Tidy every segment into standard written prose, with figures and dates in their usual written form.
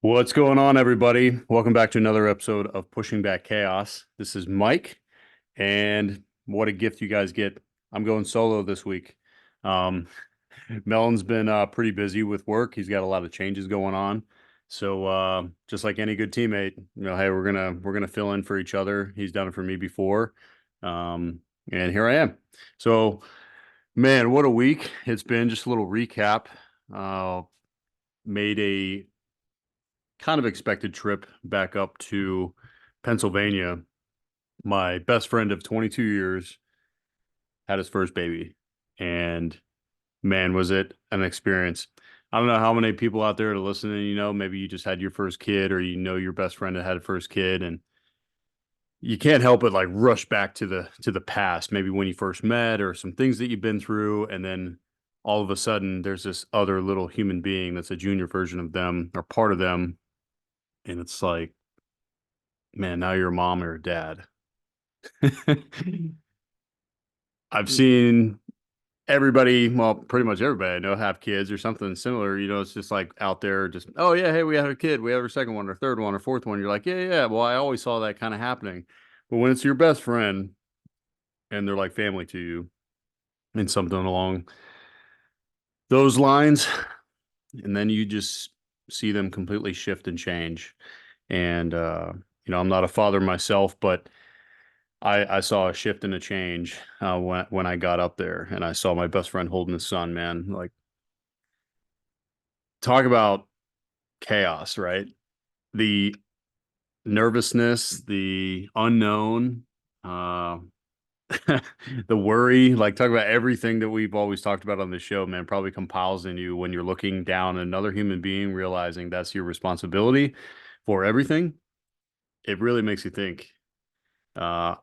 What's going on, everybody? Welcome back to another episode of Pushing Back Chaos. This is Mike, and what a gift you guys get. I'm going solo this week. Um, Melon's been pretty busy with work. He's got a lot of changes going on. So just like any good teammate, hey, we're gonna fill in for each other. He's done it for me before. Um, and here I am. So, man, what a week it's been. Just a little recap. Uh, Made a kind of expected trip back up to Pennsylvania. My best friend of 22 years had his first baby, and man, was it an experience. I don't know how many people out there are listening, maybe you just had your first kid or your best friend that had a first kid, and you can't help but like rush back to the past, maybe when you first met or some things that you've been through, and then all of a sudden there's this other little human being that's a junior version of them or part of them, and it's like, man, now you're a mom or a dad. I've seen everybody, well, pretty much everybody I know have kids or something similar. It's just like out there, just, oh, yeah, hey, we have a kid. We have our second one or third one or fourth one. You're like, yeah, yeah. Well, I always saw that kind of happening. But when it's your best friend and they're like family to you and something along those lines, and then you just see them completely shift and change. And, I'm not a father myself, but I saw a shift and a change when I got up there and I saw my best friend holding his son, man. Like, talk about chaos, right? The nervousness, the unknown, uh, the worry, like talk about everything that we've always talked about on the show, man, probably compiles in you when you're looking down at another human being, realizing that's your responsibility for everything. It really makes you think. Uh,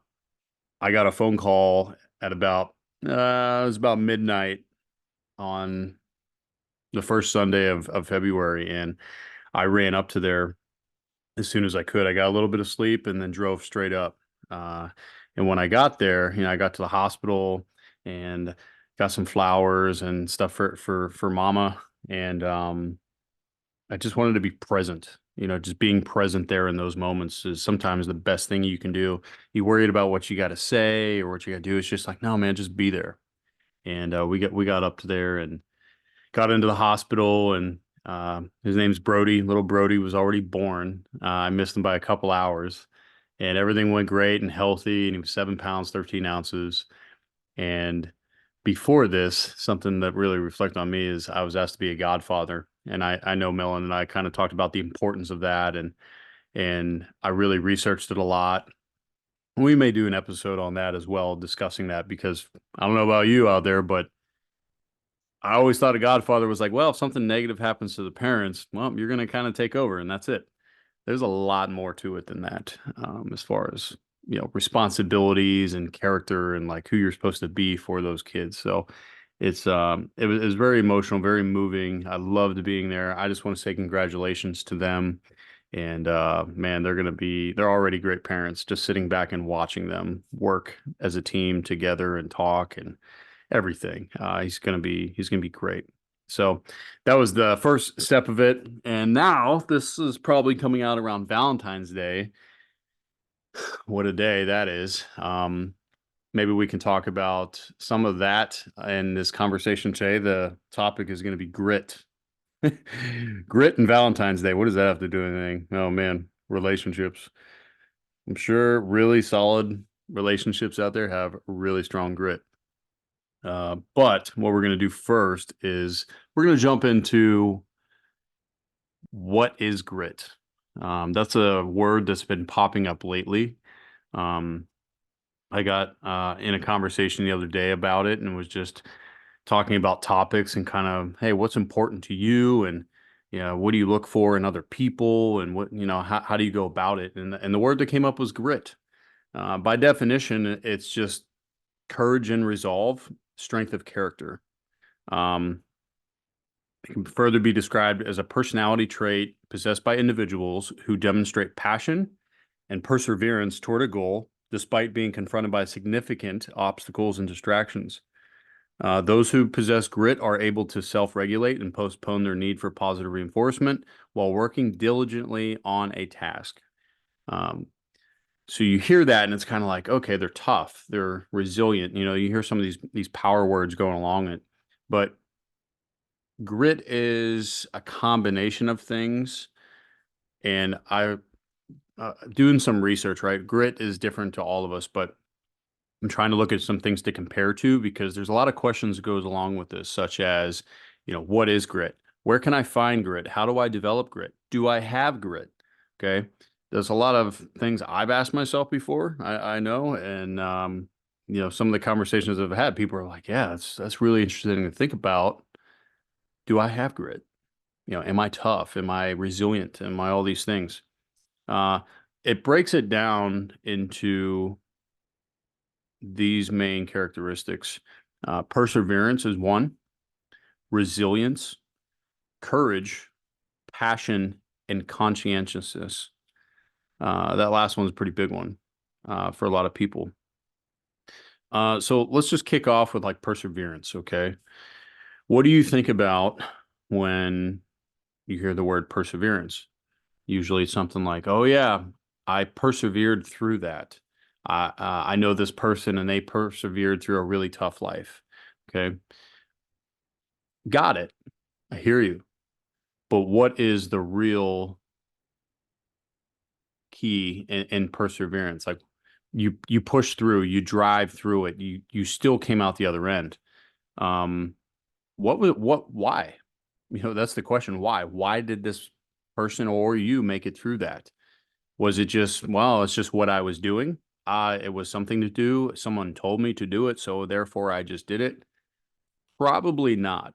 I got a phone call at it was about midnight on the first Sunday of February, and I ran up to there as soon as I could. I got a little bit of sleep and then drove straight up. Uh, and when I got there, I got to the hospital and got some flowers and stuff for Mama, and I just wanted to be present. Just being present there in those moments is sometimes the best thing you can do. You worried about what you got to say or what you got to do. It's just like, no, man, just be there. And we got up to there and got into the hospital, and his name's Brody. Little Brody was already born. I missed him by a couple hours, and everything went great and healthy. And he was 7 pounds, 13 ounces. And before this, something that really reflected on me is I was asked to be a godfather. And I know Melon and I kind of talked about the importance of that, and I really researched it a lot. We may do an episode on that as well, discussing that, because I don't know about you out there, but I always thought a godfather was like, well, if something negative happens to the parents, well, you're going to kind of take over and that's it. There's a lot more to it than that, as far as, responsibilities and character and like who you're supposed to be for those kids. So it was very emotional, very moving. I loved being there. I just want to say congratulations to them. And man, they're already great parents, just sitting back and watching them work as a team together and talk and everything. He's gonna be great. So that was the first step of it. And now this is probably coming out around Valentine's Day. What a day that is. Maybe we can talk about some of that in this conversation today. The topic is going to be grit. Grit and Valentine's Day. What does that have to do with anything? Oh man, relationships. I'm sure really solid relationships out there have really strong grit. But what we're going to do first is we're going to jump into what is grit. That's a word that's been popping up lately. Um, I got in a conversation the other day about it and was just talking about topics and kind of, hey, what's important to you, and what do you look for in other people, and how do you go about it? And the word that came up was grit. By definition, it's just courage and resolve, strength of character. Um, it can further be described as a personality trait possessed by individuals who demonstrate passion and perseverance toward a goal despite being confronted by significant obstacles and distractions. Those who possess grit are able to self-regulate and postpone their need for positive reinforcement while working diligently on a task. Um, so you hear that and it's kind of like, okay, they're tough, they're resilient. You hear some of these power words going along it, but grit is a combination of things. And I doing some research, right? Grit is different to all of us, but I'm trying to look at some things to compare to because there's a lot of questions that goes along with this, such as, what is grit? Where can I find grit? How do I develop grit? Do I have grit? Okay. There's a lot of things I've asked myself before, I know, and some of the conversations I've had, people are like, yeah, that's really interesting to think about. Do I have grit? Am I tough? Am I resilient? Am I all these things? Uh, it breaks it down into these main characteristics. Perseverance is one, resilience, courage, passion, and conscientiousness. That last one's a pretty big one for a lot of people. So let's just kick off with like perseverance, okay? What do you think about when you hear the word perseverance? Usually it's something like, oh, yeah, I persevered through that. I know this person and they persevered through a really tough life. Okay. Got it. I hear you. But what is the real key in perseverance? Like you push through, you drive through it, you still came out the other end. Um, why? That's the question. Why? Why did this person or you make it through that? Was it just, well, it's just what I was doing? It was something to do. Someone told me to do it, so therefore I just did it. Probably not.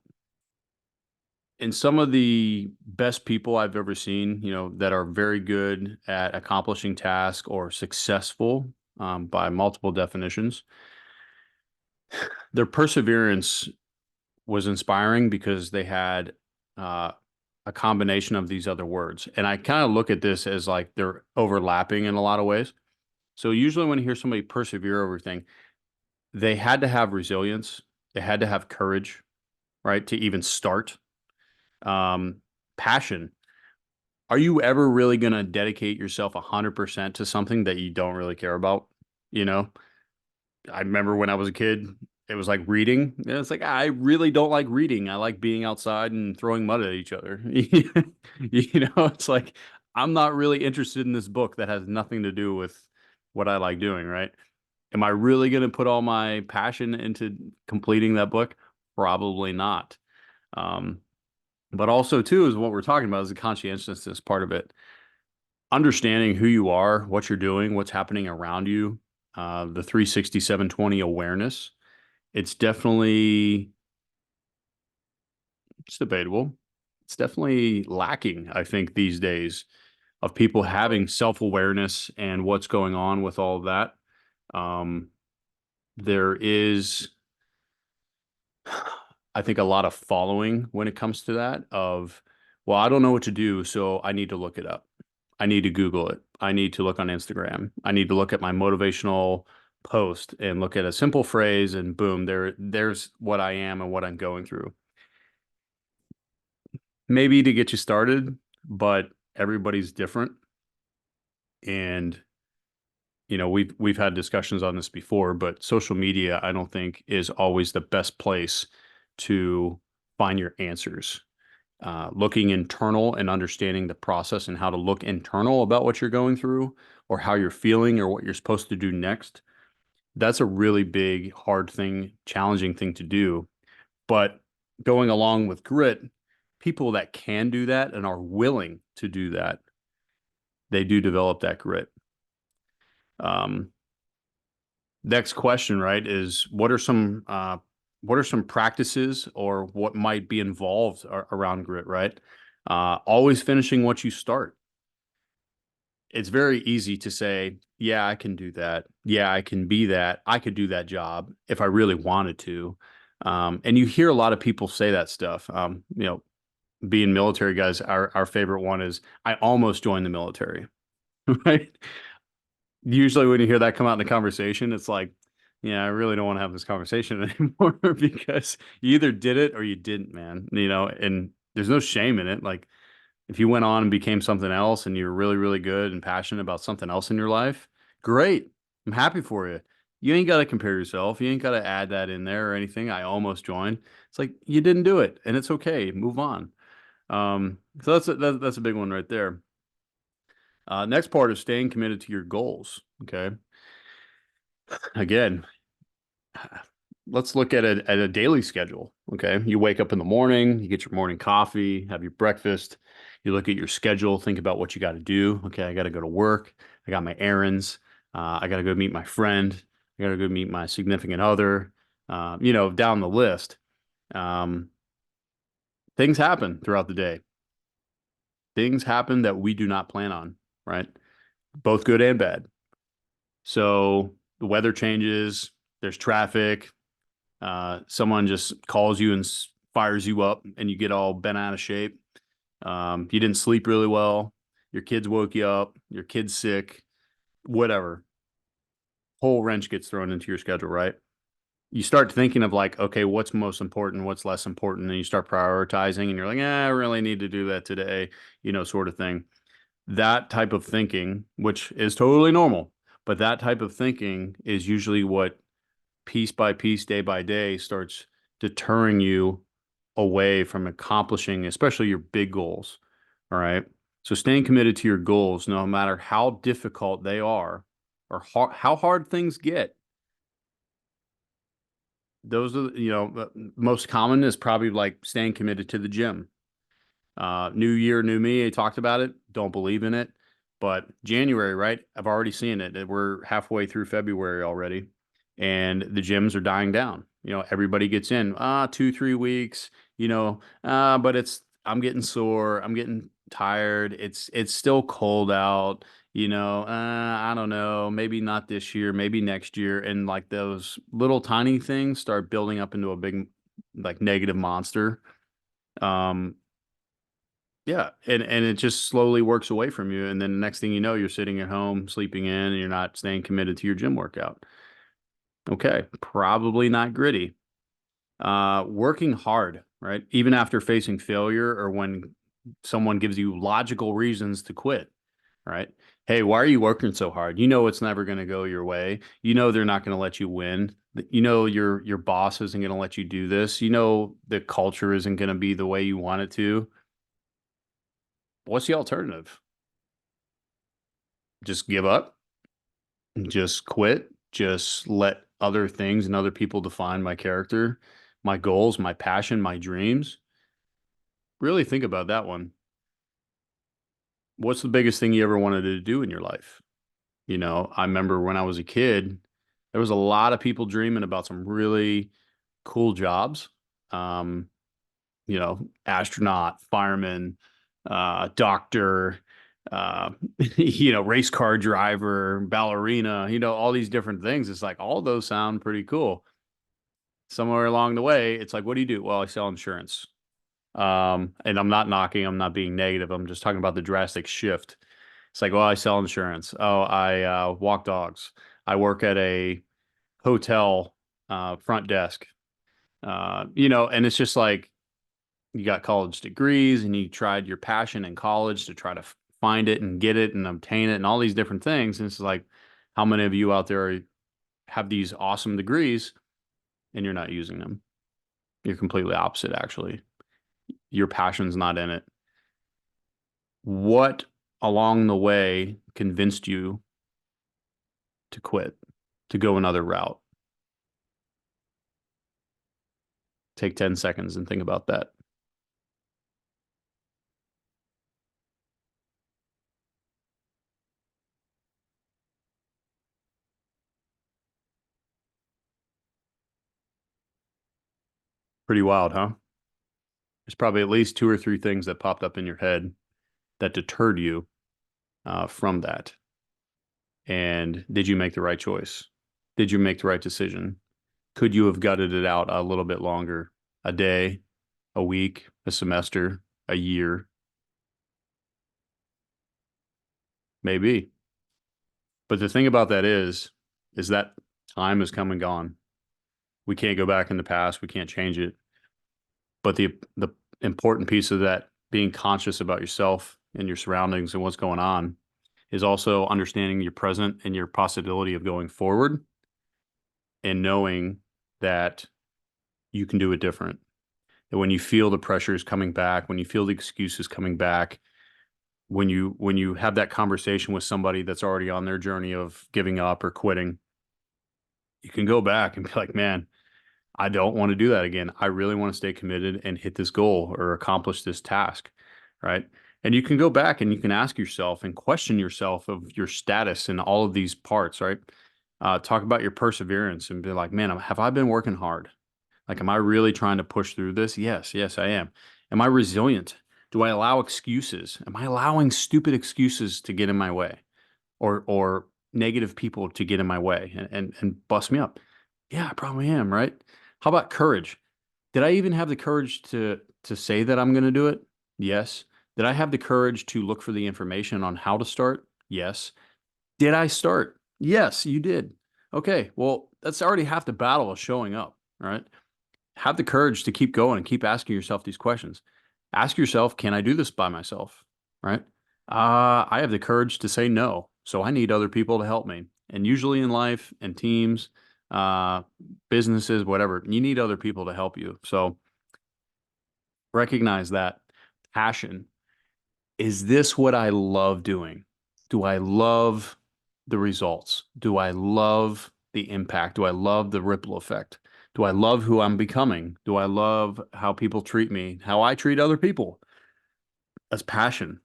And some of the best people I've ever seen, that are very good at accomplishing tasks or successful by multiple definitions, their perseverance was inspiring because they had uh, a combination of these other words. And I kind of look at this as like they're overlapping in a lot of ways. So usually when you hear somebody persevere over thing, they had to have resilience, they had to have courage, right, to even start. Um, Passion. Are you ever really going to dedicate yourself 100% to something that you don't really care about? You know, I remember when I was a kid, it was like reading. And it's like, I really don't like reading. I like being outside and throwing mud at each other. It's like, I'm not really interested in this book that has nothing to do with what I like doing, right? Am I really going to put all my passion into completing that book? Probably not. Um, but also, too, is what we're talking about is the conscientiousness part of it. Understanding who you are, what you're doing, what's happening around you, the 360-720 awareness. It's definitely, it's debatable. It's definitely lacking, I think, these days of people having self-awareness and what's going on with all of that. Um, there is I think a lot of following when it comes to that of, well, I don't know what to do, so I need to look it up. I need to Google it. I need to look on Instagram. I need to look at my motivational post and look at a simple phrase and boom, there's what I am and what I'm going through. Maybe to get you started, but everybody's different. And we've had discussions on this before, but social media, I don't think is always the best place to find your answers. Looking internal and understanding the process and how to look internal about what you're going through or how you're feeling or what you're supposed to do next. That's a really big, hard thing, challenging thing to do. But going along with grit, people that can do that and are willing to do that, they do develop that grit. Um, Next question, right, is what are some practices or what might be involved around grit, right? Always finishing what you start. It's very easy to say, yeah, I can do that. Yeah, I can be that. I could do that job if I really wanted to. And you hear a lot of people say that stuff. Being military guys, our favorite one is, I almost joined the military, right? Usually when you hear that come out in the conversation, it's like, yeah, I really don't want to have this conversation anymore because you either did it or you didn't, man. And there's no shame in it. Like if you went on and became something else and you're really, really good and passionate about something else in your life, great. I'm happy for you. You ain't got to compare yourself. You ain't got to add that in there or anything. I almost joined. It's like you didn't do it and it's okay. Move on. So that's a big one right there. Next part is staying committed to your goals. Okay. Again, let's look at a daily schedule. Okay. You wake up in the morning, you get your morning coffee, have your breakfast, you look at your schedule, think about what you got to do. Okay. I got to go to work. I got my errands. I got to go meet my friend. I got to go meet my significant other. Down the list. Um, Things happen throughout the day. Things happen that we do not plan on, right? Both good and bad. So the weather changes, there's traffic, someone just calls you and fires you up, and you get all bent out of shape. You didn't sleep really well. Your kids woke you up. Your kid's sick. Whatever. Whole wrench gets thrown into your schedule, right? You start thinking of like, okay, what's most important, what's less important, and you start prioritizing, and you're like, I really need to do that today, sort of thing. That type of thinking, which is totally normal, but that type of thinking is usually what piece by piece, day by day, starts deterring you away from accomplishing, especially your big goals. All right. So staying committed to your goals, no matter how difficult they are or how hard things get, those are, most common is probably like staying committed to the gym. New year, new me. I talked about it. Don't believe in it. But January, right? I've already seen it. We're halfway through February already, and the gyms are dying down. Everybody gets in 2, 3 weeks. But I'm getting sore. I'm getting tired. It's still cold out. I don't know. Maybe not this year. Maybe next year. And like those little tiny things start building up into a big, like negative monster. Um, yeah, and it just slowly works away from you, and then the next thing you know, you're sitting at home, sleeping in, and you're not staying committed to your gym workout. Okay, probably not gritty. Working hard, right? Even after facing failure or when someone gives you logical reasons to quit, right? Hey, why are you working so hard? You know it's never going to go your way. You know they're not going to let you win. You know your boss isn't going to let you do this. You know the culture isn't going to be the way you want it to. What's the alternative? Just give up, just quit, just let other things and other people define my character, my goals, my passion, my dreams. Really think about that one. What's the biggest thing you ever wanted to do in your life? I remember when I was a kid, there was a lot of people dreaming about some really cool jobs. Um, Astronaut, fireman, doctor, uh, race car driver, ballerina, all these different things. It's like all those sound pretty cool. Somewhere along the way, it's like, what do you do? Well, I sell insurance. And I'm not knocking, I'm not being negative. I'm just talking about the drastic shift. It's like, well, I sell insurance. Oh, I walk dogs. I work at a hotel front desk. And it's just like you got college degrees and you tried your passion in college to try to find it and get it and obtain it and all these different things. And it's like, how many of you out there have these awesome degrees and you're not using them? You're completely opposite, actually. Your passion's not in it. What along the way convinced you to quit, to go another route? Take 10 seconds and think about that. Pretty wild, huh? There's probably at least two or three things that popped up in your head that deterred you from that. And did you make the right choice? Did you make the right decision? Could you have gutted it out a little bit longer? A day, a week, a semester, a year? Maybe. But the thing about that is that Time has come and gone. We can't go back in the past. We can't change it. But the important piece of that, being conscious about yourself and your surroundings and what's going on, is also understanding your present and your possibility of going forward and knowing that you can do it different. And when you feel the pressures coming back, when you feel the excuses coming back, when you have that conversation with somebody that's already on their journey of giving up or quitting, you can go back and be like, man, I don't want to do that again. I really want to stay committed and hit this goal or accomplish this task, right? And you can go back and you can ask yourself and question yourself of your status in all of these parts, right? Talk about your perseverance and be like, man, have I been working hard? Like, am I really trying to push through this? Yes, yes, I am. Am I resilient? Do I allow excuses? Am I allowing stupid excuses to get in my way? Or negative people to get in my way and bust me up. Yeah, I probably am, right? How about courage? Did I even have the courage to say that I'm going to do it? Yes. Did I have the courage to look for the information on how to start? Yes. Did I start? Yes, you did. Okay, well, that's already half the battle of showing up, right? Have the courage to keep going and keep asking yourself these questions. Ask yourself, can I do this by myself? Right? I have the courage to say no. So I need other people to help me. And usually in life and teams, uh, businesses, whatever, you need other people to help you. So recognize that passion. Is this what I love doing? Do I love the results? Do I love the impact? Do I love the ripple effect? Do I love who I'm becoming? Do I love how people treat me, how I treat other people? That's passion.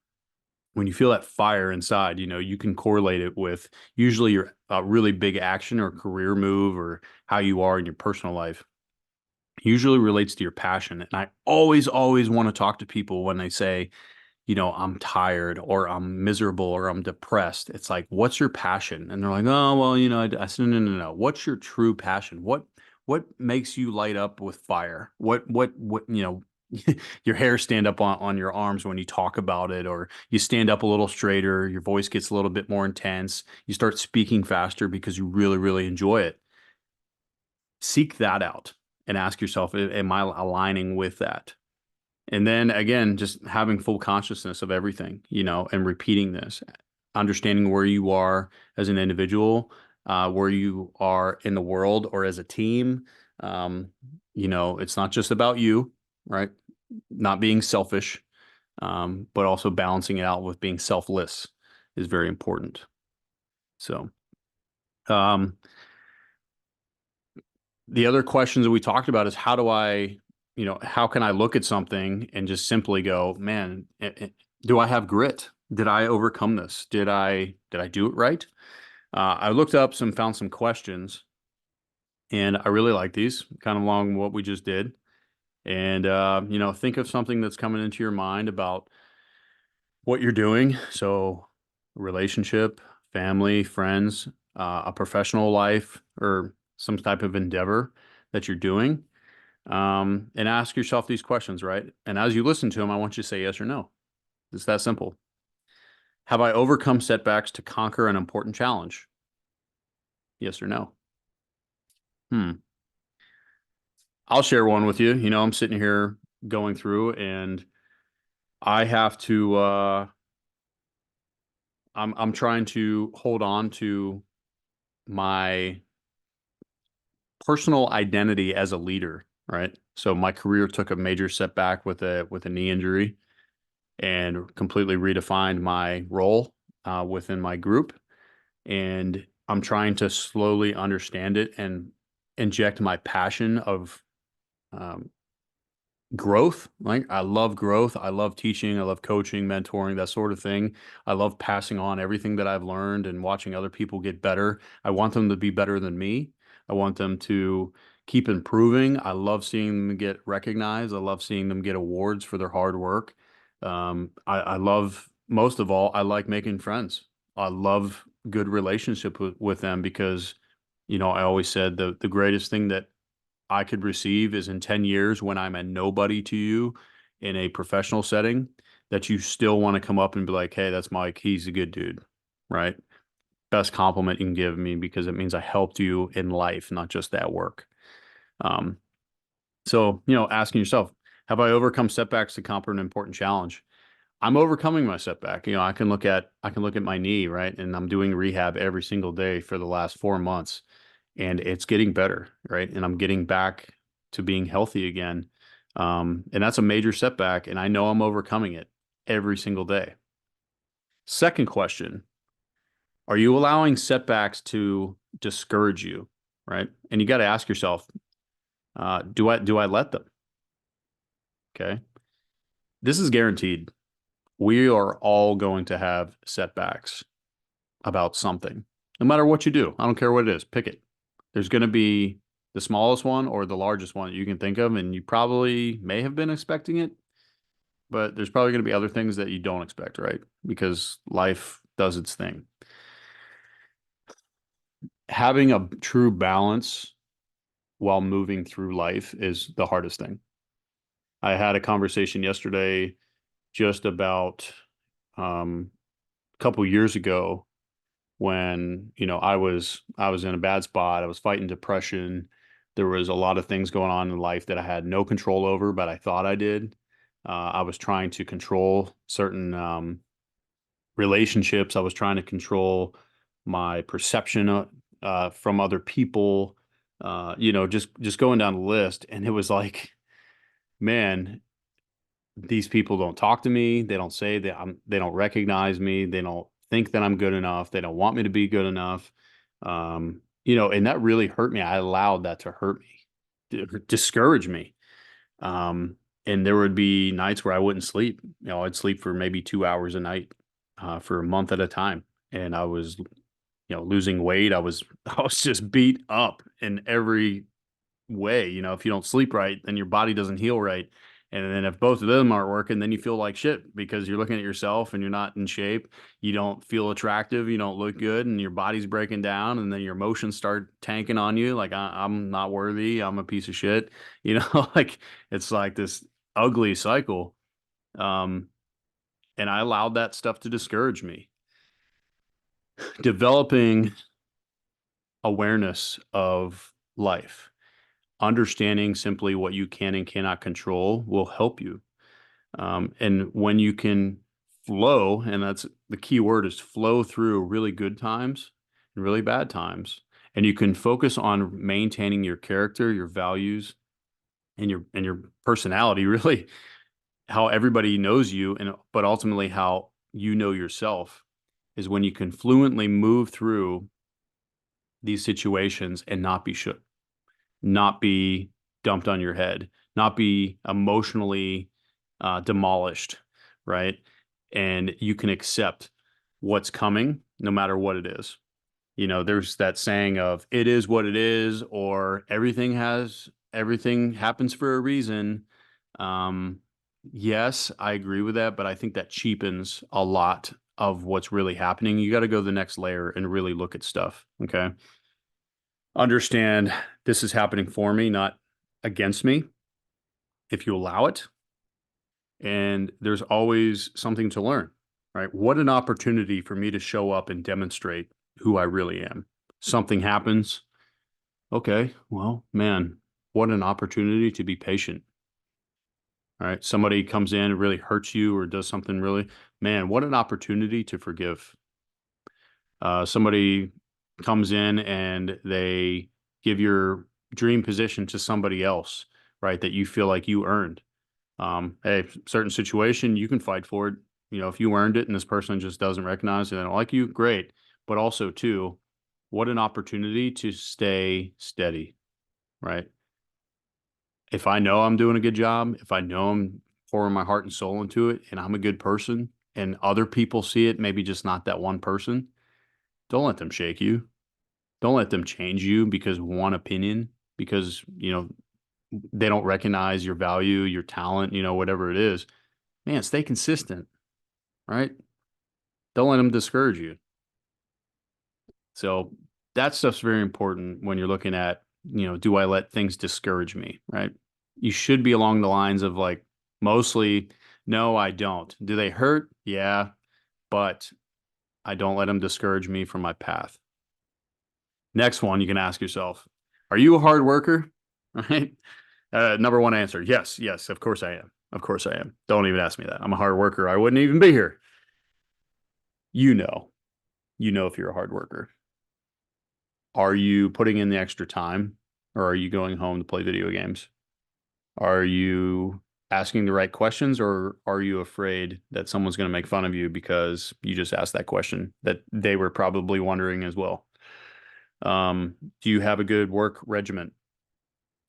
When you feel that fire inside, you can correlate it with usually your really big action or career move or how you are in your personal life. Usually relates to your passion. And I always, always want to talk to people when they say, I'm tired or I'm miserable or I'm depressed. It's like, what's your passion? And they're like, oh, well, I said, no, no, no. What's your true passion? What makes you light up with fire? What, your hair stand up on your arms when you talk about it, or you stand up a little straighter, your voice gets a little bit more intense. You start speaking faster because you really, really enjoy it. Seek that out and ask yourself, am I aligning with that? And then again, just having full consciousness of everything, and repeating this, understanding where you are as an individual, where you are in the world or as a team. Um, it's not just about you, right? Not being selfish, but also balancing it out with being selfless is very important. So, um, the other questions that we talked about is how can I look at something and just simply go, man, do I have grit? Did I overcome this? Did I do it right? I looked up found some questions, and I really like these, kind of along what we just did. And think of something that's coming into your mind about what you're doing. So, relationship, family, friends, a professional life, or some type of endeavor that you're doing, and ask yourself these questions, right? And as you listen to them, I want you to say yes or no. It's that simple. Have I overcome setbacks to conquer an important challenge? Yes or no? Hmm. I'll share one with you. I'm sitting here going through, and I have to. I'm trying to hold on to my personal identity as a leader, right? So my career took a major setback with a knee injury, and completely redefined my role within my group. And I'm trying to slowly understand it and inject my passion of um, growth. Like, I love growth. I love teaching. I love coaching, mentoring, that sort of thing. I love passing on everything that I've learned and watching other people get better. I want them to be better than me. I want them to keep improving. I love seeing them get recognized. I love seeing them get awards for their hard work. I love, most of all, I like making friends. I love good relationship with them because, I always said the greatest thing that I could receive is in 10 years when I'm a nobody to you in a professional setting, that you still want to come up and be like, hey, that's Mike. He's a good dude. Right. best compliment you can give me because it means I helped you in life, not just at work. Um, so, asking yourself, have I overcome setbacks to conquer an important challenge? I'm overcoming my setback. I can look at my knee, right? And I'm doing rehab every single day for the last 4 months, and it's getting better, right? And I'm getting back to being healthy again. And that's a major setback, and I know I'm overcoming it every single day. Second question, are you allowing setbacks to discourage you, right? And you got to ask yourself, do I let them? Okay. This is guaranteed. We are all going to have setbacks about something, no matter what you do. I don't care what it is, pick it. There's going to be the smallest one or the largest one that you can think of, and you probably may have been expecting it, but there's probably going to be other things that you don't expect, right? Because life does its thing. Having a true balance while moving through life is the hardest thing. I had a conversation yesterday just about a couple years ago when, I was in a bad spot. I was fighting depression. There was a lot of things going on in life that I had no control over, but I thought I did. I was trying to control certain relationships. I was trying to control my perception from other people. Just going down the list, and it was like, man, these people don't talk to me. They don't say that they don't recognize me. They don't think that I'm good enough. They don't want me to be good enough. And that really hurt me. I allowed that to hurt me, to discourage me. Um, and there would be nights where I wouldn't sleep. I'd sleep for maybe 2 hours a night, for a month at a time. And I was, losing weight. I was just beat up in every way. If you don't sleep right, then your body doesn't heal right. And then if both of them aren't working, then you feel like shit because you're looking at yourself and you're not in shape. You don't feel attractive. You don't look good, and your body's breaking down. And then your emotions start tanking on you. Like, I'm not worthy. I'm a piece of shit. Like it's like this ugly cycle. Um, and I allowed that stuff to discourage me. Developing awareness of life, understanding simply what you can and cannot control will help you. And when you can flow, and that's the key word, is flow through really good times and really bad times, and you can focus on maintaining your character, your values, and your personality, really how everybody knows you, and but ultimately how you know yourself, is when you can fluently move through these situations and not be shook, not be dumped on your head, not be emotionally demolished, right? And you can accept what's coming no matter what it is. There's that saying of it is what it is, or everything happens for a reason. Um, yes, I agree with that, but I think that cheapens a lot of what's really happening. You got to go the next layer and really look at stuff. Okay. Understand this is happening for me, not against me, if you allow it. And there's always something to learn, right? What an opportunity for me to show up and demonstrate who I really am. Something happens. Okay, well, man, what an opportunity to be patient. All right. Somebody comes in and really hurts you or does something really, man, what an opportunity to forgive. Somebody comes in and they give your dream position to somebody else, right? That you feel like you earned. Hey, certain situation, you can fight for it. If you earned it and this person just doesn't recognize it, they don't like you, great. But also, too, what an opportunity to stay steady, right? If I know I'm doing a good job, if I know I'm pouring my heart and soul into it and I'm a good person and other people see it, maybe just not that one person, don't let them shake you. Don't let them change you because one opinion, because, they don't recognize your value, your talent, whatever it is. Man, stay consistent, right? Don't let them discourage you. So that stuff's very important when you're looking at, do I let things discourage me, right? You should be along the lines of like, mostly, no, I don't. Do they hurt? Yeah, but I don't let them discourage me from my path. Next one, you can ask yourself, are you a hard worker? Right? Number one answer, yes, yes, of course I am. Of course I am. Don't even ask me that. I'm a hard worker. I wouldn't even be here. You know, you know if you're a hard worker. Are you putting in the extra time or are you going home to play video games? Are you asking the right questions or are you afraid that someone's going to make fun of you because you just asked that question that they were probably wondering as well? Do you have a good work regimen?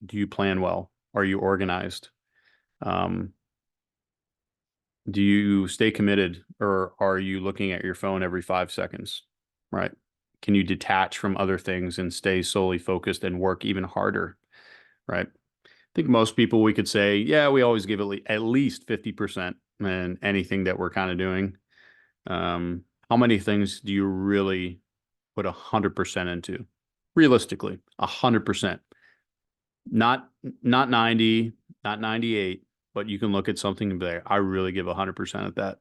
Do you plan well? Are you organized? Um, do you stay committed or are you looking at your phone every 5 seconds? Right? Can you detach from other things and stay solely focused and work even harder? Right? I think most people we could say, yeah, we always give at least 50% in anything that we're kind of doing. How many things do you really put 100% into? Realistically, 100%. Not not 90, not 98, but you can look at something and be like, I really give 100% at that.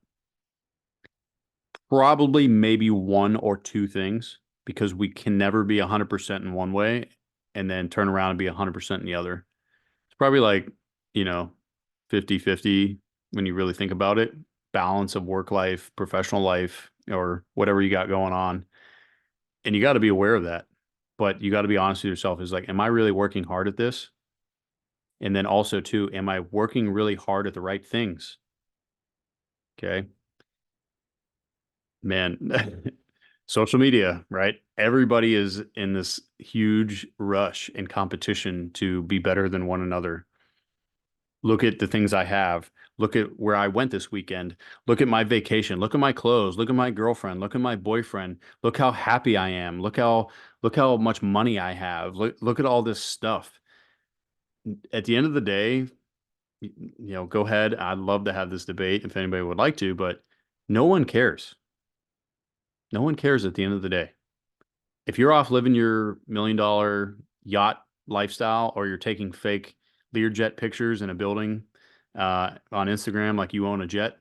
Probably maybe one or two things because we can never be 100% in one way and then turn around and be 100% in the other. It's probably like, you know, 50-50 when you really think about it. Balance of work life, professional life, or whatever you got going on. And you got to be aware of that. But you got to be honest with yourself is like, am I really working hard at this? And then also, too, am I working really hard at the right things? Okay. Man, social media, right? Everybody is in this huge rush and competition to be better than one another. Look at the things I have. Look at where I went this weekend. Look at my vacation. Look at my clothes. Look at my girlfriend. Look at my boyfriend. Look how happy I am. Look how much money I have. Look at all this stuff. At the end of the day, go ahead. I'd love to have this debate if anybody would like to, but no one cares. No one cares at the end of the day. If you're off living your $1 million yacht lifestyle or you're taking fake Learjet pictures in a building on Instagram like you own a jet,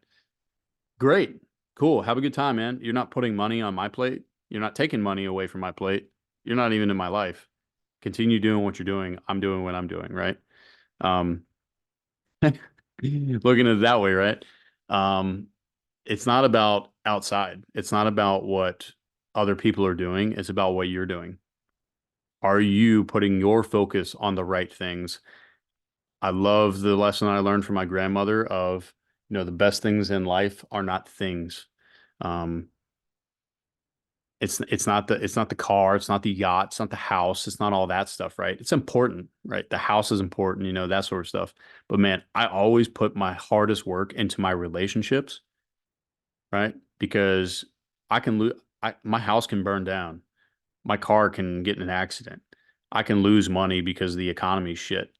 great. Cool. Have a good time, man. You're not putting money on my plate. You're not taking money away from my plate. You're not even in my life. Continue doing what you're doing. I'm doing what I'm doing, right? Um, looking at it that way, right? Um, it's not about outside. It's not about what other people are doing. It's about what you're doing. Are you putting your focus on the right things? I love the lesson I learned from my grandmother of, the best things in life are not things. Um, it's not the car, it's not the yacht, it's not the house, it's not all that stuff, right? It's important, right? The house is important, that sort of stuff. But man, I always put my hardest work into my relationships, right? Because I can lose, my house can burn down, my car can get in an accident, I can lose money because the economy's shit,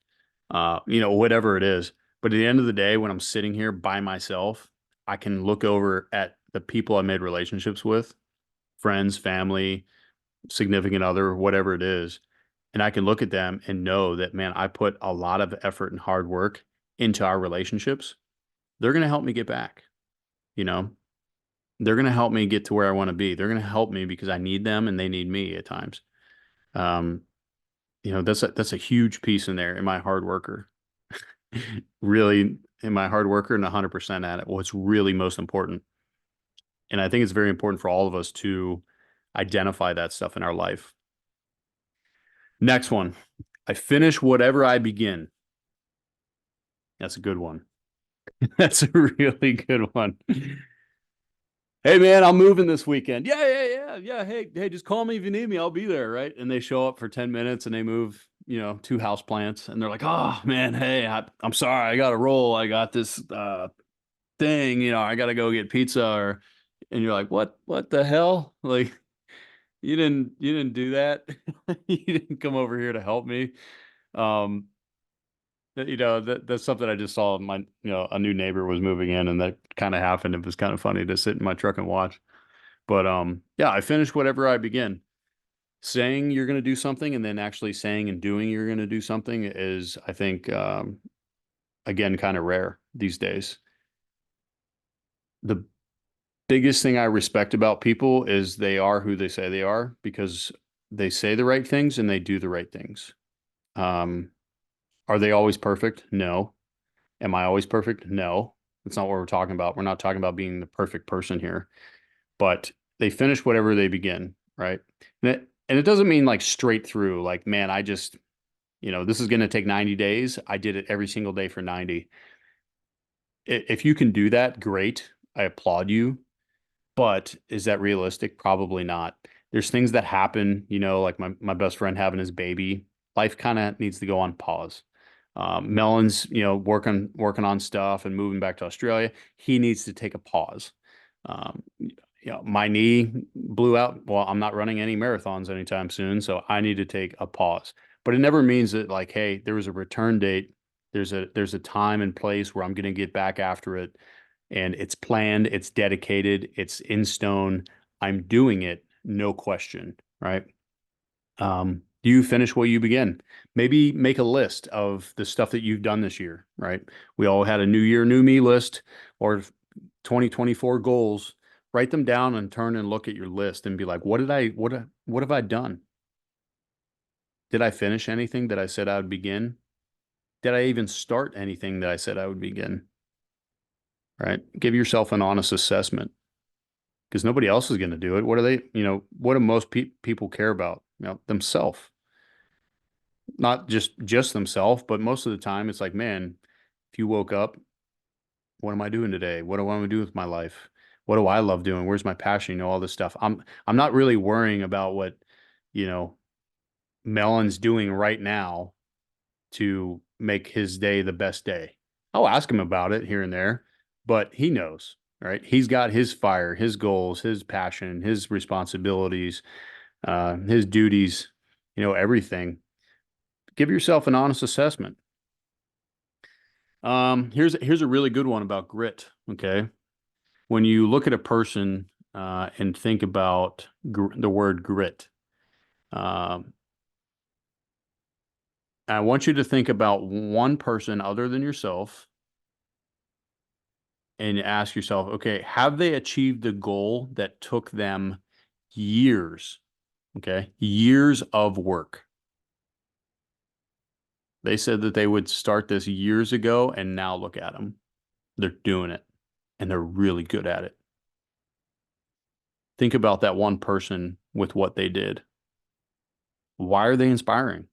whatever it is. But at the end of the day, when I'm sitting here by myself, I can look over at the people I made relationships with, friends, family, significant other, whatever it is. And I can look at them and know that, man, I put a lot of effort and hard work into our relationships. They're going to help me get back. You know, they're going to help me get to where I want to be. They're going to help me because I need them and they need me at times. Um, that's a huge piece in there. Am I a hard worker? Really, am I a hard worker and 100% at it? What's really most important? And I think it's very important for all of us to identify that stuff in our life. Next one. I finish whatever I begin. That's a good one. That's a really good one. Hey man, I'm moving this weekend. Yeah, yeah, yeah, yeah. Hey, just call me if you need me. I'll be there, right? And they show up for 10 minutes and they move, two house plants and they're like, "Oh man, hey, I'm sorry. I got to roll. I got this thing, I got to go get pizza," and you're like, "What the hell? Like you didn't do that. You didn't come over here to help me." Um that's something I just saw. A new neighbor was moving in, and that kind of happened. It was kind of funny to sit in my truck and watch. But yeah, I finish whatever I begin. Saying you're going to do something, and then actually saying and doing you're going to do something is, I think, again, kind of rare these days. The Biggest thing I respect about people is they are who they say they are because they say the right things and they do the right things. Um, are they always perfect? No. Am I always perfect? No. That's not what we're talking about. We're not talking about being the perfect person here, but they finish whatever they begin, right? And it doesn't mean like straight through, like, man, I just, this is going to take 90 days. I did it every single day for 90. If you can do that, great. I applaud you. But is that realistic? Probably not. There's things that happen, like my best friend having his baby. Life kind of needs to go on pause. Melon's, working on stuff and moving back to Australia. He needs to take a pause. My knee blew out. Well, I'm not running any marathons anytime soon, so I need to take a pause. But it never means that like, hey, there was a return date. There's a time and place where I'm going to get back after it, and it's planned, it's dedicated, it's in stone. I'm doing it, no question, right? Do you finish what you begin? Maybe make a list of the stuff that you've done this year, right? We all had a new year, new me list or 2024 goals. Write them down and turn and look at your list and be like, what have I done? Did I finish anything that I said I would begin? Did I even start anything that I said I would begin? Right? Give yourself an honest assessment because nobody else is going to do it. What are they, what do most people care about? Themselves, not just themselves, but most of the time it's like, man, if you woke up, what am I doing today? What do I want to do with my life? What do I love doing? Where's my passion? All this stuff. I'm not really worrying about what, you know, Melon's doing right now to make his day the best day. I'll ask him about it here and there, but he knows, right? He's got his fire, his goals, his passion, his responsibilities, his duties, everything. Give yourself an honest assessment. Here's a really good one about grit. Okay, when you look at a person and think about the word grit, um, I want you to think about one person other than yourself and ask yourself, okay, have they achieved the goal that took them years? Okay, years of work. They said that they would start this years ago, and now look at them. They're doing it, and they're really good at it. Think about that one person with what they did. Why are they inspiring?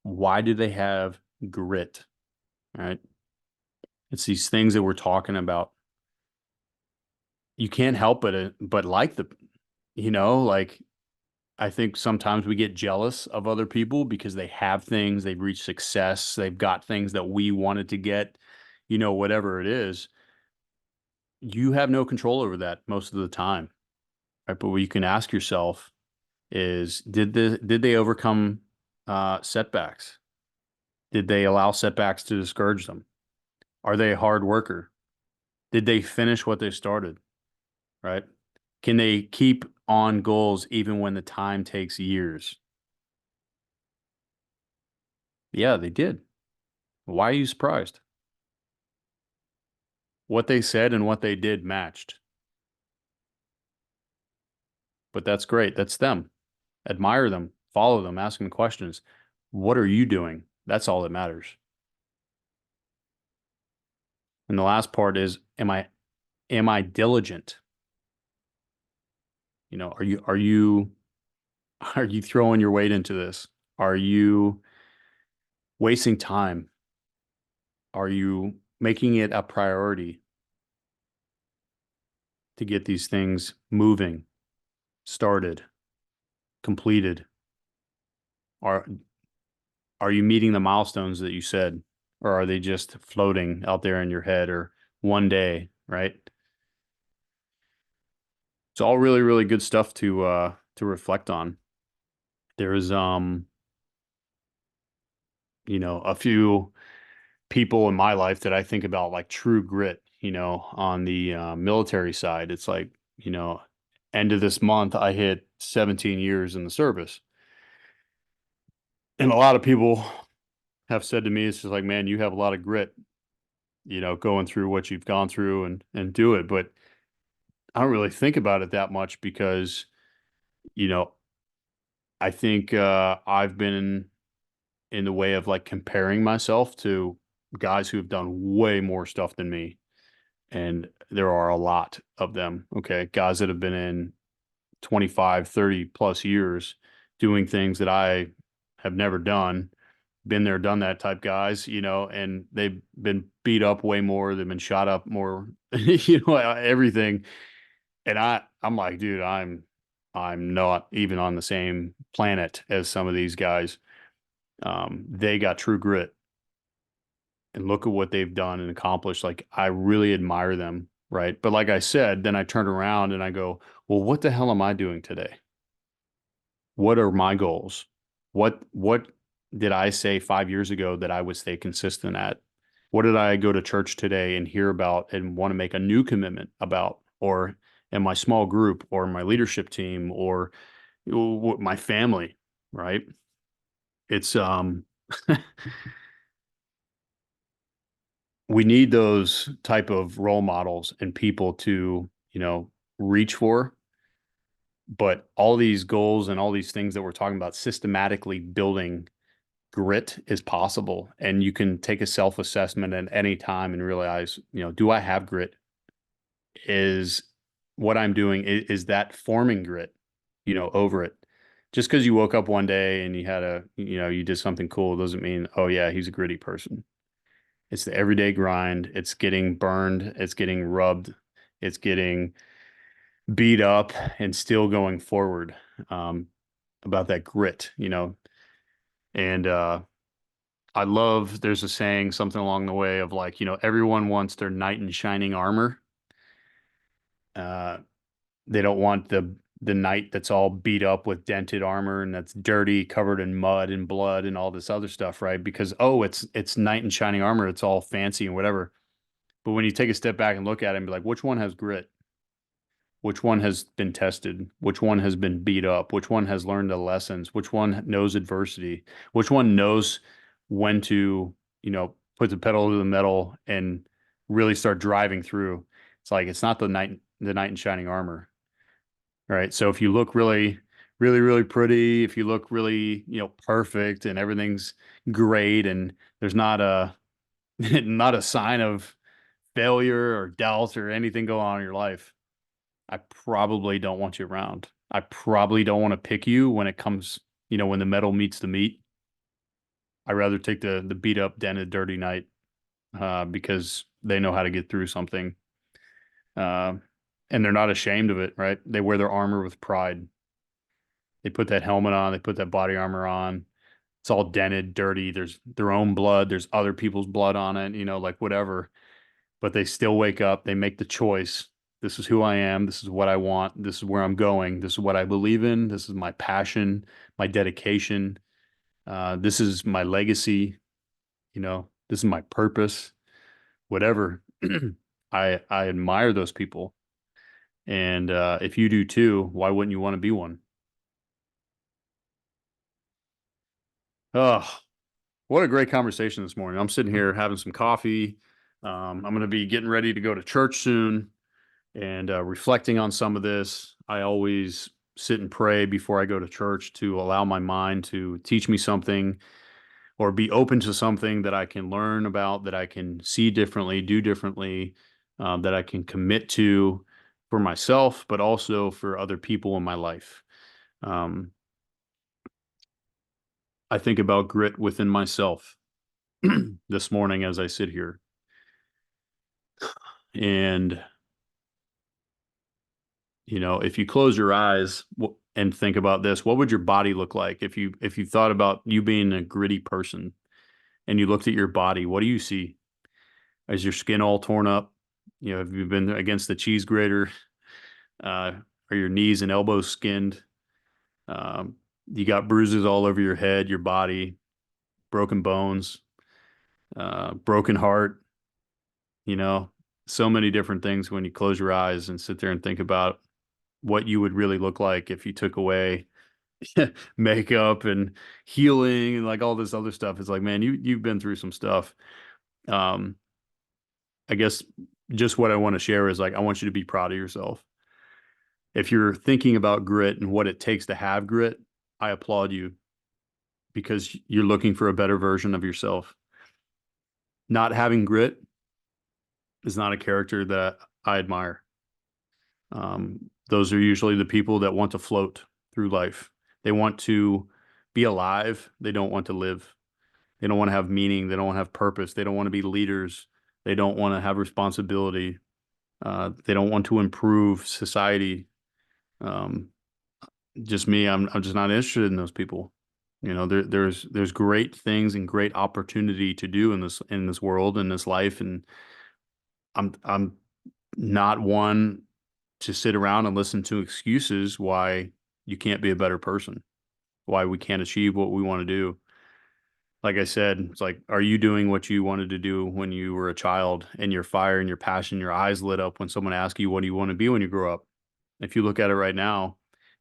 Why do they have grit? Right? It's these things that we're talking about. You can't help but like like I think sometimes we get jealous of other people because they have things, they've reached success, they've got things that we wanted to get, whatever it is. You have no control over that most of the time, right? But what you can ask yourself is, did they overcome setbacks? Did they allow setbacks to discourage them? Are they a hard worker? Did they finish what they started? Right? Can they keep on goals even when the time takes years? Yeah, they did. Why are you surprised? What they said and what they did matched. But that's great. That's them. Admire them, follow them, ask them questions. What are you doing? That's all that matters. And the last part is, am I diligent? Are you are you throwing your weight into this? Are you wasting time? Are you making it a priority to get these things moving, started, completed? Are are you meeting the milestones that you said, or are they just floating out there in your head or one day, right? It's all really, really good stuff to reflect on. There's a few people in my life that I think about like true grit, on the military side. It's like, end of this month, I hit 17 years in the service. And a lot of people have said to me, it's just like, man, you have a lot of grit. going through what you've gone through and do it. But I don't really think about it that much because, you know, I think I've been in the way of like comparing myself to guys who have done way more stuff than me. And there are a lot of them. Okay. Guys that have been in 25, 30 plus years doing things that I have never done, been there, done that type guys, and they've been beat up way more. They've been shot up more, everything. And I'm like, dude, I'm not even on the same planet as some of these guys. They got true grit and look at what they've done and accomplished. Like, I really admire them. Right. But like I said, then I turn around and I go, well, what the hell am I doing today? What are my goals? What did I say 5 years ago that I would stay consistent at? What did I go to church today and hear about and want to make a new commitment about, or in my small group, or my leadership team, or my family, right? It's we need those type of role models and people to, reach for. But all these goals and all these things that we're talking about, systematically building grit is possible. And you can take a self-assessment at any time and realize, do I have grit? Is what I'm doing, is that forming grit, over it? Just because you woke up one day and you did something cool doesn't mean, oh yeah, he's a gritty person. It's the everyday grind. It's getting burned. It's getting rubbed. It's getting beat up and still going forward, about that grit, and I love, there's a saying, something along the way of like, everyone wants their knight in shining armor. Uh, they don't want the knight that's all beat up with dented armor and that's dirty, covered in mud and blood and all this other stuff, right? Because oh, it's knight in shining armor, it's all fancy and whatever. But when you take a step back and look at it and be like, which one has grit? Which one has been tested? Which one has been beat up? Which one has learned the lessons? Which one knows adversity? Which one knows when to, put the pedal to the metal and really start driving through? It's like it's not the knight in shining armor, right? So if you look really, really, really pretty, if you look really, perfect and everything's great and there's not a not a sign of failure or doubt or anything going on in your life, I probably don't want you around. I probably don't want to pick you when it comes, when the metal meets the meat. I'd rather take the beat up, dented, dirty knight, because they know how to get through something. Uh, and they're not ashamed of it, right? They wear their armor with pride. They put that helmet on, they put that body armor on. It's all dented, dirty. There's their own blood, there's other people's blood on it, like whatever. But they still wake up, they make the choice. This is who I am. This is what I want. This is where I'm going. This is what I believe in. This is my passion, my dedication. This is my legacy. This is my purpose. Whatever. I admire those people, and if you do too, why wouldn't you want to be one? Oh, what a great conversation this morning. I'm sitting here having some coffee. I'm going to be getting ready to go to church soon and reflecting on some of this. I always sit and pray before I go to church to allow my mind to teach me something or be open to something that I can learn about, that I can see differently, do differently, that I can commit to for myself, but also for other people in my life. Um, I think about grit within myself this morning as I sit here. And if you close your eyes and think about this, what would your body look like if you thought about you being a gritty person and you looked at your body? What do you see? Is your skin all torn up? Have you been against the cheese grater? Uh, are your knees and elbows skinned? You got bruises all over your head, your body, broken bones, broken heart. You know, so many different things when you close your eyes and sit there and think about what you would really look like if you took away makeup and healing and like all this other stuff. It's like, man, you've been through some stuff. Um, I guess just what I want to share is like, I want you to be proud of yourself. If you're thinking about grit and what it takes to have grit, I applaud you because you're looking for a better version of yourself. Not having grit is not a character that I admire. Those are usually the people that want to float through life. They want to be alive. They don't want to live. They don't want to have meaning. They don't want to have purpose. They don't want to be leaders. They don't want to have responsibility. They don't want to improve society. Um, just me, I'm just not interested in those people. There's great things and great opportunity to do in this world, in this life, and I'm not one to sit around and listen to excuses why you can't be a better person, why we can't achieve what we want to do. Like I said, it's like, are you doing what you wanted to do when you were a child and your fire and your passion, your eyes lit up when someone asked you, what do you want to be when you grow up? If you look at it right now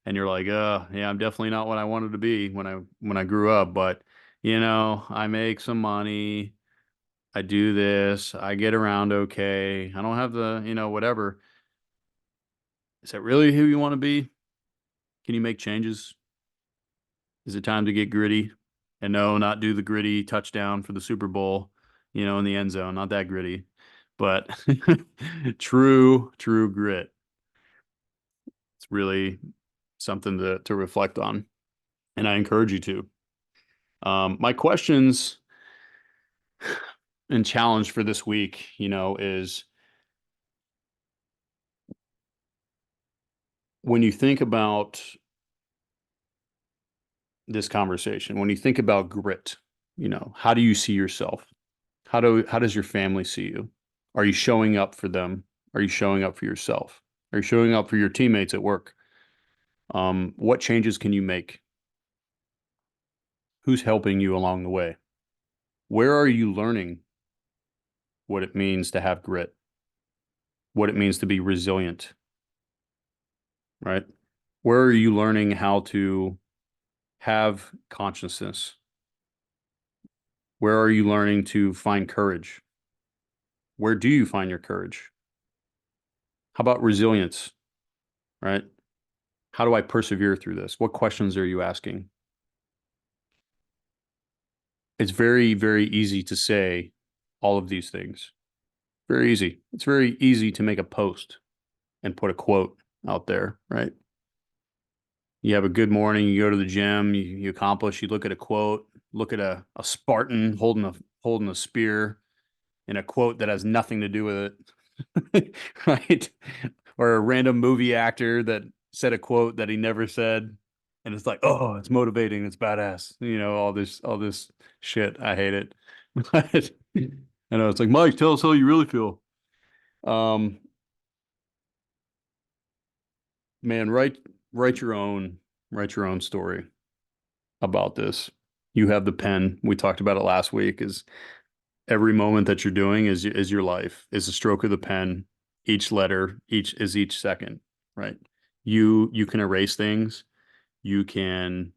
and you're like, yeah, I'm definitely not what I wanted to be when I grew up, but I make some money, I do this, I get around okay. I don't have the, whatever. Is that really who you want to be? Can you make changes? Is it time to get gritty? And no, not do the gritty touchdown for the Super Bowl, in the end zone. Not that gritty, but true grit. It's really something to reflect on. And I encourage you to. My questions and challenge for this week, is when you think about this conversation, when you think about grit, how do you see yourself? How does your family see you? Are you showing up for them? Are you showing up for yourself? Are you showing up for your teammates at work? What changes can you make? Who's helping you along the way? Where are you learning what it means to have grit? What it means to be resilient, right? Where are you learning how to have consciousness? Where are you learning to find courage? Where do you find your courage? How about resilience, right? How do I persevere through this? What questions are you asking? It's very, very easy to say all of these things. Very easy. It's very easy to make a post and put a quote out there, right? You have a good morning, you go to the gym, you accomplish, you look at a quote, look at a Spartan holding a spear in a quote that has nothing to do with it, right? Or a random movie actor that said a quote that he never said, and it's like, oh, it's motivating, it's badass, all this shit. I hate it. But I know it's like, Mike, tell us how you really feel. Um, man, write your own write your own story about this. You have the pen. We talked about it last week. Is every moment that you're doing is your life, is a stroke of the pen. Each letter, each second, right? You can erase things. You can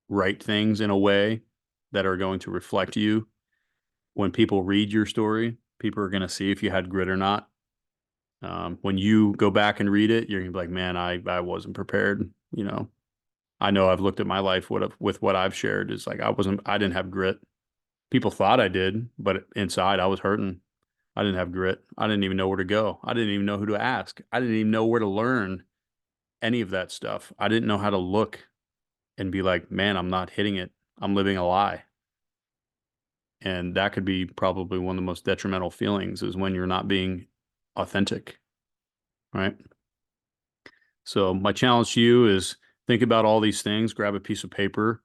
write things in a way that are going to reflect you. When people read your story, people are going to see if you had grit or not. When you go back and read it, you're gonna be like, man, I wasn't prepared. I know I've looked at my life with what I've shared is like I didn't have grit. People thought I did, but inside I was hurting. I didn't have grit. I didn't even know where to go. I didn't even know who to ask. I didn't even know where to learn any of that stuff. I didn't know how to look and be like, man, I'm not hitting it. I'm living a lie. And that could be probably one of the most detrimental feelings is when you're not being authentic, right? So my challenge to you is think about all these things, grab a piece of paper,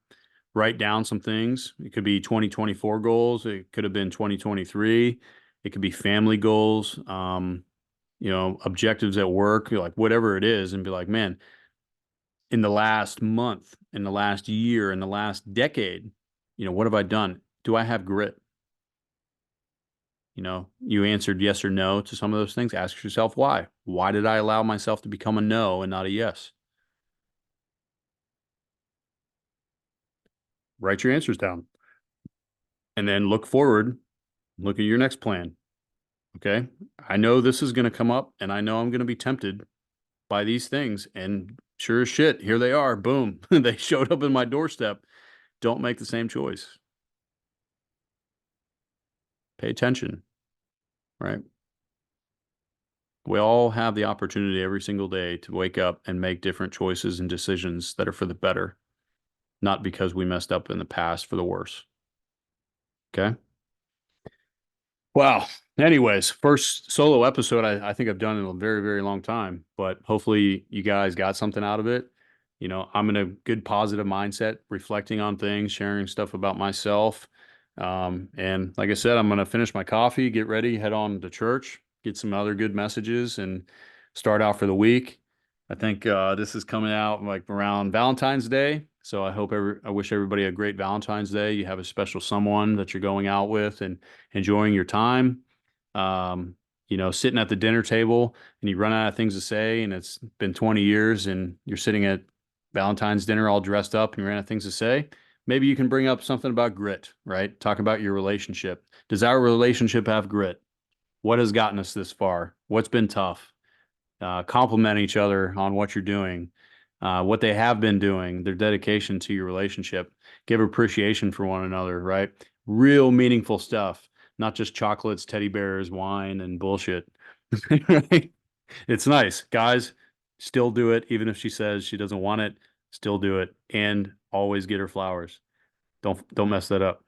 write down some things. It could be 2024 goals. It could have been 2023. It could be family goals, objectives at work, like whatever it is, and be like, man, in the last month, in the last year, in the last decade, what have I done? Do I have grit? You answered yes or no to some of those things. Ask yourself why. Why did I allow myself to become a no and not a yes? Write your answers down and then look forward Look at your next plan. Okay. I know this is going to come up and I know I'm going to be tempted by these things. And sure as shit, here they are. Boom. They showed up in my doorstep. Don't make the same choice. Pay attention, right? We all have the opportunity every single day to wake up and make different choices and decisions that are for the better, not because we messed up in the past for the worse. Okay. Wow. Anyways, first solo episode I think I've done in a very, very long time, but hopefully you guys got something out of it. I'm in a good positive mindset, reflecting on things, sharing stuff about myself. And like I said, I'm going to finish my coffee, get ready, head on to church, get some other good messages, and start out for the week. I think this is coming out like around Valentine's Day. So I wish everybody a great Valentine's Day. You have a special someone that you're going out with and enjoying your time. Um, Sitting at the dinner table and you run out of things to say, and it's been 20 years and you're sitting at Valentine's dinner all dressed up and you ran out of things to say. Maybe you can bring up something about grit, right? Talk about your relationship. Does our relationship have grit? What has gotten us this far? What's been tough? Compliment each other on what you're doing, what they have been doing, their dedication to your relationship. Give appreciation for one another, right? Real meaningful stuff, not just chocolates, teddy bears, wine, and bullshit. Right? It's nice. Guys, still do it, even if she says she doesn't want it, still do it. And always get her flowers. Don't mess that up.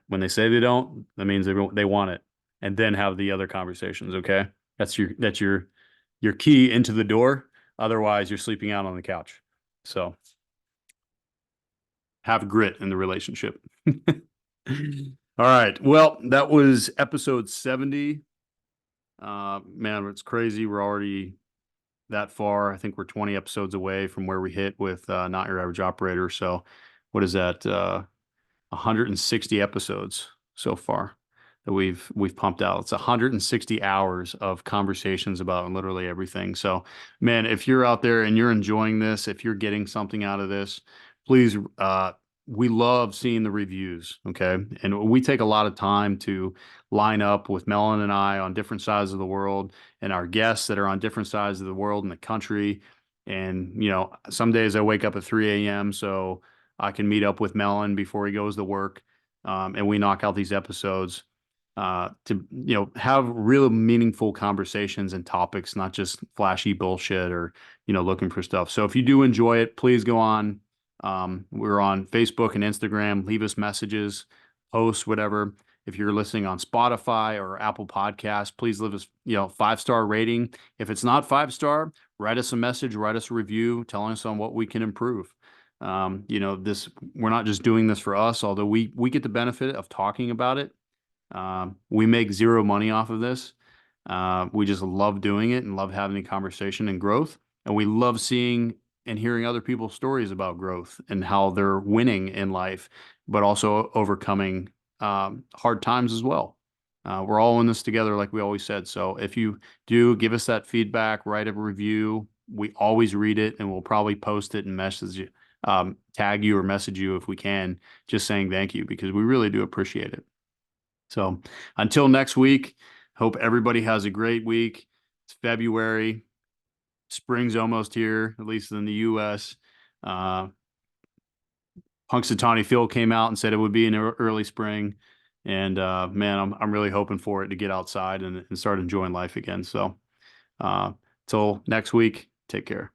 When they say they don't, that means they want it. And then have the other conversations, okay? That's your key into the door. Otherwise, you're sleeping out on the couch. So have grit in the relationship. All right. Well, that was episode 70. Man, it's crazy. We're already that far. I think we're 20 episodes away from where we hit with Not Your Average Operator. So what is that? 160 episodes so far that we've pumped out. It's 160 hours of conversations about literally everything. So, man, if you're out there and you're enjoying this, if you're getting something out of this, please, we love seeing the reviews. Okay. And we take a lot of time to line up with Melon and I on different sides of the world and our guests that are on different sides of the world and the country. And, some days I wake up at 3 a.m. So I can meet up with Melon before he goes to work, and we knock out these episodes to have real meaningful conversations and topics, not just flashy bullshit or looking for stuff. So if you do enjoy it, please go on. We're on Facebook and Instagram. Leave us messages, posts, whatever. If you're listening on Spotify or Apple Podcasts, please leave us 5-star rating. If it's not 5-star, write us a message, write us a review, telling us on what we can improve. This we're not just doing this for us, although we get the benefit of talking about it. We make zero money off of this. We just love doing it and love having the conversation and growth. And we love seeing and hearing other people's stories about growth and how they're winning in life, but also overcoming hard times as well. We're all in this together, like we always said. So if you do give us that feedback, write a review. We always read it and we'll probably post it and message you, tag you or message you if we can, just saying thank you because we really do appreciate it. So until next week, hope everybody has a great week. It's February. Spring's almost here, at least in the US. Uh, Punxsutawney Phil came out and said it would be in early spring. And man, I'm really hoping for it to get outside and start enjoying life again. So till next week, take care.